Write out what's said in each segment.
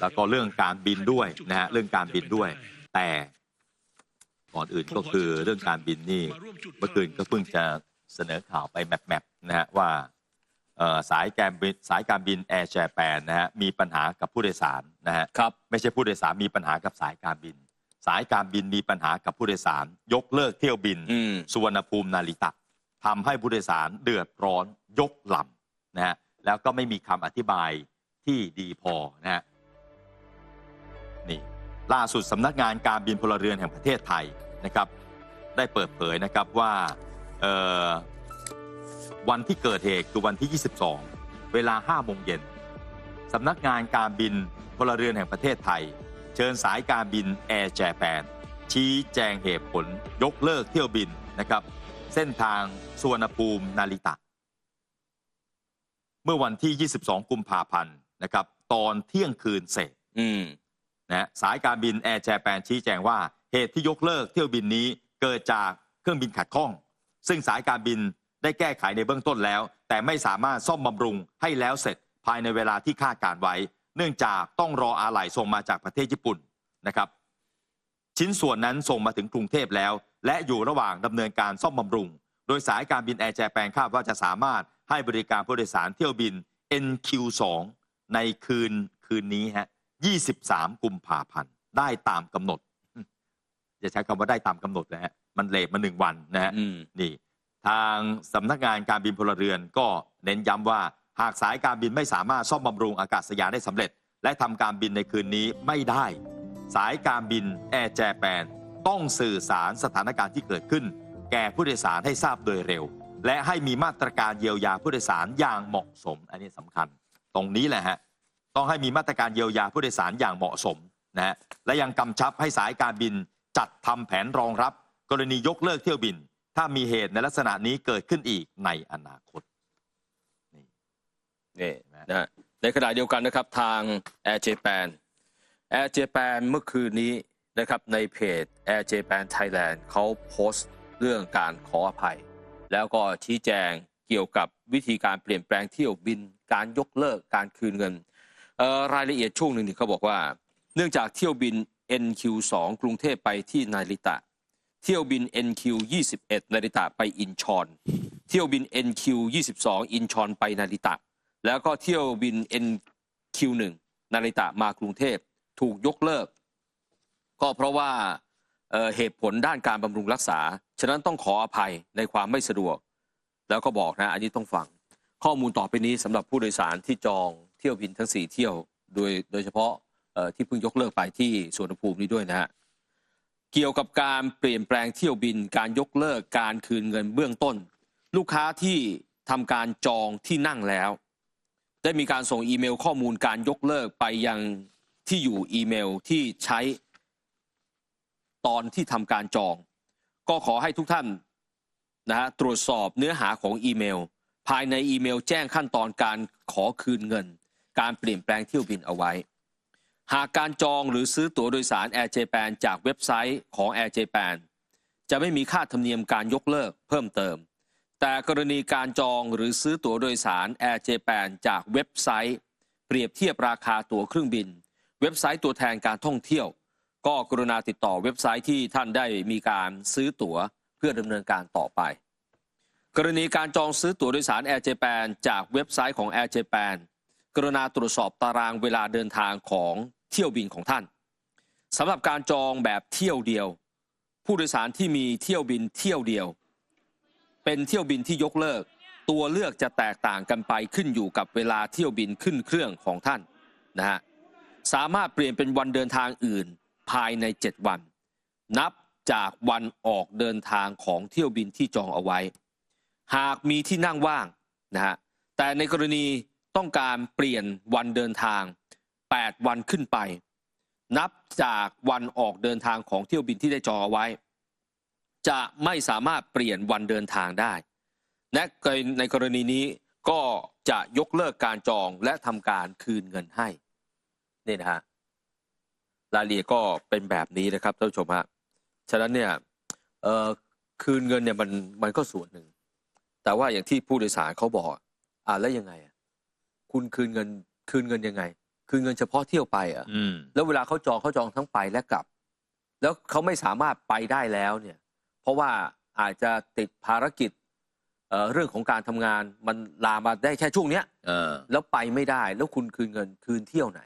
แล้วก็เรื่องการบินด้วยนะฮะเรื่องการบินด้วยแต่ก่อนอื่นก็คือเรื่องการบินนี่เมื่อคืนก็เพิ่งจะเสนอข่าวไปแมปนะฮะว่าสายการบินแอร์แจแปนนะฮะมีปัญหากับผู้โดยสารนะฮะครับไม่ใช่ผู้โดยสารมีปัญหากับสายการบินมีปัญหากับผู้โดยสารยกเลิกเที่ยวบินสุวรรณภูมินาริตะทำให้ผู้โดยสารเดือดร้อนยกลำนะฮะแล้วก็ไม่มีคำอธิบายที่ดีพอนะฮะนี่ล่าสุดสำนักงานการบินพลเรือนแห่งประเทศไทยนะครับได้เปิดเผยนะครับว่าวันที่เกิดเหตุคือวันที่ 22 เวลา 5 โมงเย็นสำนักงานการบินพลเรือนแห่งประเทศไทยเชิญสายการบินแอร์แจแปนชี้แจงเหตุผลยกเลิกเที่ยวบินนะครับเส้นทางสุวรรณภูมินาริตะเมื่อวันที่ 22 กุมภาพันธ์นะครับตอนเที่ยงคืนเศษนะสายการบินแอร์แจแปนชี้แจงว่าเหตุที่ยกเลิกเที่ยวบินนี้เกิดจากเครื่องบินขัดข้องซึ่งสายการบินได้แก้ไขในเบื้องต้นแล้วแต่ไม่สามารถซ่อมบำรุงให้แล้วเสร็จภายในเวลาที่คาดการไว้เนื่องจากต้องรออะไหล่ส่งมาจากประเทศญี่ปุ่นนะครับชิ้นส่วนนั้นส่งมาถึงกรุงเทพแล้วและอยู่ระหว่างดำเนินการซ่อมบำรุงโดยสายการบินแอร์แจแปนคาดว่าจะสามารถให้บริการผู้โดยสารเที่ยวบิน NQ2 ในคืนนี้ฮะ23 กุมภาพันธ์ได้ตามกำหนดจะใช้คำว่าได้ตามกำหนดนะฮะมันเลทมา1 วันนะฮะนี่ทางสำนักงานการบินพลเรือนก็เน้นย้ำว่าหากสายการบินไม่สามารถซ่อมบำรุงอากาศยานได้สำเร็จและทำการบินในคืนนี้ไม่ได้สายการบินแอร์แจแปนต้องสื่อสารสถานการณ์ที่เกิดขึ้นแก่ผู้โดยสารให้ทราบโดยเร็วและให้มีมาตรการเยียวยาผู้โดยสารอย่างเหมาะสมอันนี้สำคัญตรงนี้แหละฮะต้องให้มีมาตรการเยียวยาผู้โดยสารอย่างเหมาะสมนะฮะและยังกำชับให้สายการบินจัดทำแผนรองรับกรณียกเลิกเที่ยวบินถ้ามีเหตุในลักษณะนี้เกิดขึ้นอีกในอนาคตนี่นะในขณะเดียวกันนะครับทาง Air Japan เมื่อคืนนี้นะครับในเพจ Air Japan Thailand เขาโพสต์เรื่องการขออภัยแล้วก็ชี้แจงเกี่ยวกับวิธีการเปลี่ยนแปลงเที่ยวบินการยกเลิกการคืนเงินรายละเอียดช่วงหนึ่งเขาบอกว่าเนื่องจากเที่ยวบิน NQ2 กรุงเทพไปที่นาริตะเที่ยวบิน NQ21 นาริตะไปอินชอนเที่ยวบิน NQ22 อินชอนไปนาริตะแล้วก็เที่ยวบิน NQ1 นาริตะมากรุงเทพถูกยกเลิกก็เพราะว่าเหตุผลด้านการบำรุงรักษาฉะนั้นต้องขออภัยในความไม่สะดวกแล้วก็บอกนะอันนี้ต้องฟังข้อมูลต่อไปนี้สำหรับผู้โดยสารที่จองเที่ยวบินทั้ง4เที่ยวโดยเฉพาะที่เพิ่งยกเลิกไปที่สุวรรณภูมินี้ด้วยนะฮะเกี่ยวกับการเปลี่ยนแปลงเที่ยวบินการยกเลิกการคืนเงินเบื้องต้นลูกค้าที่ทำการจองที่นั่งแล้วได้มีการส่งอีเมลข้อมูลการยกเลิกไปยังที่อยู่อีเมลที่ใช้ตอนที่ทำการจองก็ขอให้ทุกท่านนะฮะตรวจสอบเนื้อหาของอีเมลภายในอีเมลแจ้งขั้นตอนการขอคืนเงินการเปลี่ยนแปลงเที่ยวบินเอาไว้หากการจองหรือซื้อตั๋วโดยสาร Air Japan จากเว็บไซต์ของ Air Japan จะไม่มีค่าธรรมเนียมการยกเลิกเพิ่มเติมแต่กรณีการจองหรือซื้อตั๋วโดยสาร Air Japan จากเว็บไซต์เปรียบเทียบราคาตั๋วเครื่องบินเว็บไซต์ตัวแทนการท่องเที่ยวก็กรุณาติดต่อเว็บไซต์ที่ท่านได้มีการซื้อตั๋วเพื่อดำเนินการต่อไปกรณีการจองซื้อตั๋วโดยสาร Air Japan จากเว็บไซต์ของ Air Japan กรุณาตรวจสอบตารางเวลาเดินทางของเที่ยวบินของท่านสำหรับการจองแบบเที่ยวเดียวผู้โดยสารที่มีเที่ยวบินเที่ยวเดียวเป็นเที่ยวบินที่ยกเลิกตัวเลือกจะแตกต่างกันไปขึ้นอยู่กับเวลาเที่ยวบินขึ้นเครื่องของท่านนะฮะสามารถเปลี่ยนเป็นวันเดินทางอื่นภายใน7 วันนับจากวันออกเดินทางของเที่ยวบินที่จองเอาไว้หากมีที่นั่งว่างนะฮะแต่ในกรณีต้องการเปลี่ยนวันเดินทาง8 วันขึ้นไปนับจากวันออกเดินทางของเที่ยวบินที่ได้จองเอาไว้จะไม่สามารถเปลี่ยนวันเดินทางได้และในกรณีนี้ก็จะยกเลิกการจองและทำการคืนเงินให้นี่นะฮะรายละเอียดก็เป็นแบบนี้นะครับท่านผู้ชมฮะฉะนั้นเนี่ยคืนเงินเนี่ยมันก็ส่วนหนึ่งแต่ว่าอย่างที่ผู้โดยสารเขาบอกแล้วยังไงคุณคืนเงินยังไง คืนเงินเฉพาะเที่ยวไปอ่ะแล้วเวลาเขาจองทั้งไปและกลับ แล้วเขาไม่สามารถไปได้แล้วเนี่ยเพราะว่าอาจจะติดภารกิจเรื่องของการทำงานมันลามาได้แค่ช่วงเนี้ยแล้วไปไม่ได้แล้วคุณคืนเงินคืนเที่ยวไหน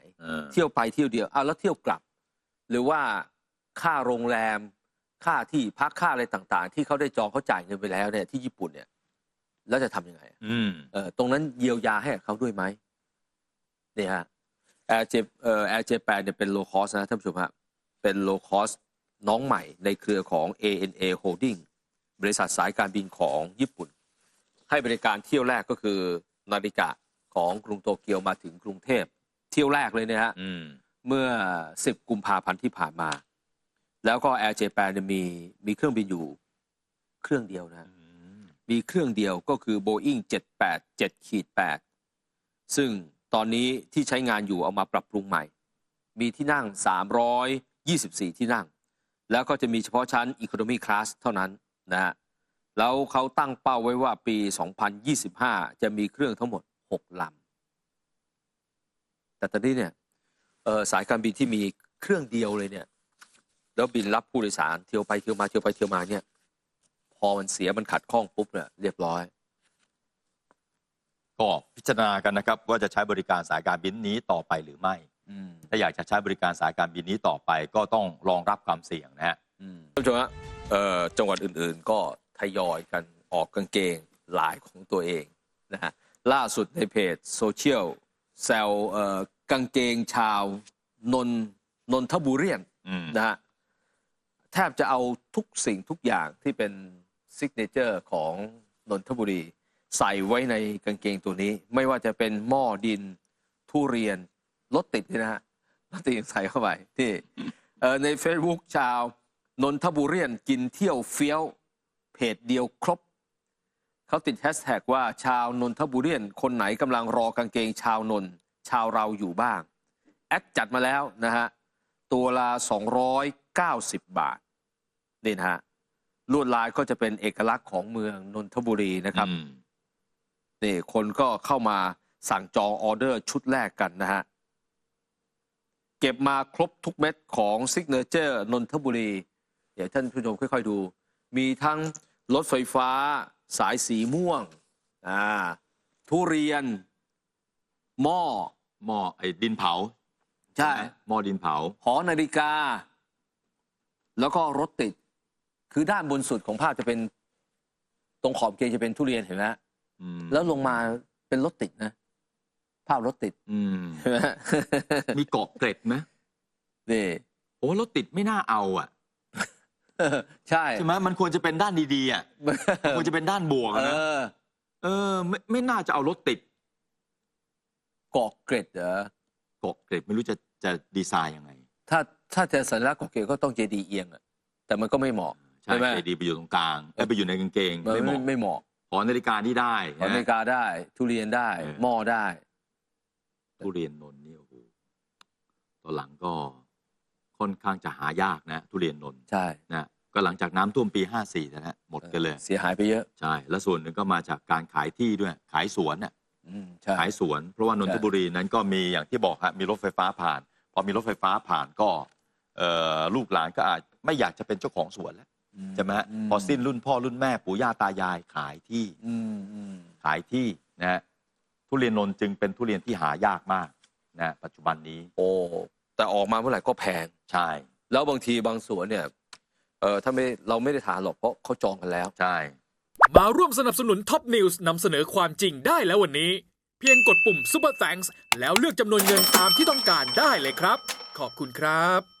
เที่ยวไปเที่ยวเดียวแล้วเที่ยวกลับ หรือว่าค่าโรงแรมค่าที่พักค่าอะไรต่างๆที่เขาได้จองเขาจ่ายเงินไปแล้วเนี่ยที่ญี่ปุ่นเนี่ยแล้วจะทำยังไงตรงนั้นเยียวยาให้เขาด้วยไหมนี่ฮะแอร์เจแปนเนี่ยเป็นโลคอสนะท่านผู้ชมฮะเป็นโลคอสน้องใหม่ในเครือของ ANA Holding บริษัทสายการบินของญี่ปุ่นให้บริการเที่ยวแรกก็คือนาฬิกาของกรุงโตเกียวมาถึงกรุงเทพเที่ยวแรกเลยเนี่ยฮะเมื่อ10 กุมภาพันธ์ที่ผ่านมาแล้วก็ Air Japan เนี่ยมีเครื่องบินอยู่เครื่องเดียวนะมีเครื่องเดียวก็คือ Boeing 787-8ซึ่งตอนนี้ที่ใช้งานอยู่เอามาปรับปรุงใหม่มีที่นั่ง324ที่นั่งแล้วก็จะมีเฉพาะชั้น Economy Class เท่านั้นนะฮะแล้วเขาตั้งเป้าไว้ว่าปี 2025 จะมีเครื่องทั้งหมด6 ลำแต่ตอนนี้เนี่ยสายการบินที่มีเครื่องเดียวเลยเนี่ยแล้วบินรับผู้โดยสารเที่ยวไปเที่ยวมาเที่ยวไปเที่ยวมาเนี่ยพอมันเสียมันขัดข้องปุ๊บเนี่ยเรียบร้อยก็พิจารณากันนะครับว่าจะใช้บริการสายการบินนี้ต่อไปหรือไม่ถ้าอยากจะใช้บริการสายการบินนี้ต่อไปก็ต้องรองรับความเสี่ยงนะฮะท่านผู้ชมฮะจังหวัดอื่นๆก็ทยอยกันออกกางเกงลายของตัวเองนะฮะล่าสุดในเพจโซเชียลแซวกางเกงชาวนนทบุรีนะฮะแทบจะเอาทุกสิ่งทุกอย่างที่เป็นซิกเนเจอร์ของนนทบุรีใส่ไว้ในกางเกงตัวนี้ไม่ว่าจะเป็นหม้อดินทุเรียนรถติดนะฮะรถติดใส่เข้าไปที่ใน Facebook ชาวนนทบุรีกินเที่ยวเฟี้ยวเพจเดียวครบเขาติดแฮชแท็กว่าชาวนนทบุรีคนไหนกำลังรอกางเกงชาวนนชาวเราอยู่บ้างแอดจัดมาแล้วนะฮะตัวละ290 บาทนี่นะฮะลวดลายก็จะเป็นเอกลักษณ์ของเมืองนนทบุรีนะครับนี่คนก็เข้ามาสั่งจองออเดอร์ชุดแรกกันนะฮะเก็บมาครบทุกเม็ดของซิกเนเจอร์นนทบุรีเดี๋ยวท่านผู้ชมค่อยๆดูมีทั้งรถไฟฟ้าสายสีม่วงทุเรียนหม้อไอ้ดินเผาใช่หม้อดินเผาหอนาฬิกาแล้วก็รถติดคือด้านบนสุดของภาพจะเป็นตรงขอบเกจะเป็นทุเรียนเห็นไหมแล้วลงมาเป็นรถติดนะภาพรถติดใช่ไหมมีเกาะเกร็ดไหมนี่โอ้รถติดไม่น่าเอาอ่ะใช่ใช่ไหมมันควรจะเป็นด้านดีๆอ่ะควรจะเป็นด้านบวกนะไม่น่าจะเอารถติดเกาะเกร็ดเหรอเกาะเกร็ดไม่รู้จะดีไซน์ยังไงถ้าจะสัญลักษณ์เกาะเกร็ดก็ต้องเจดีเอียงอ่ะแต่มันก็ไม่เหมาะใช่ไหมเจดีไปอยู่ตรงกลางไปอยู่ในกางเกงไม่เหมาะหอนาฬิกานี่ได้หอนาฬิกาได้ทุเรียนได้หม้อได้ทุเรียนนนท์นี่โอ้โหตอนหลังก็ค่อนข้างจะหายากนะทุเรียนนนท์ใช่นะก็หลังจากน้ำท่วมปี54นะฮะหมดกันเลยเสียหายไปเยอะใช่แล้วส่วนหนึ่งก็มาจากการขายที่ด้วยขายสวนน่ะขายสวนเพราะว่านนทบุรีนั้นก็มีอย่างที่บอกฮะมีรถไฟฟ้าผ่านพอมีรถไฟฟ้าผ่านก็ลูกหลานก็อาจไม่อยากจะเป็นเจ้าของสวนแล้วใช่ไหมฮะพอสิ้นรุ่นพ่อรุ่นแม่ปู่ย่าตายายขายที่นะฮะทุเรียนนนท์จึงเป็นทุเรียนที่หายากมากนะปัจจุบันนี้แต่ออกมาเมื่อไหร่ก็แพงใช่แล้วบางทีบางสวนเนี่ยถ้าเราไม่ได้ทานหรอกเพราะเขาจองกันแล้วใช่มาร่วมสนับสนุนท็อปนิวส์นำเสนอความจริงได้แล้ววันนี้เพียงกดปุ่ม Super Thanks แล้วเลือกจำนวนเงินตามที่ต้องการได้เลยครับขอบคุณครับ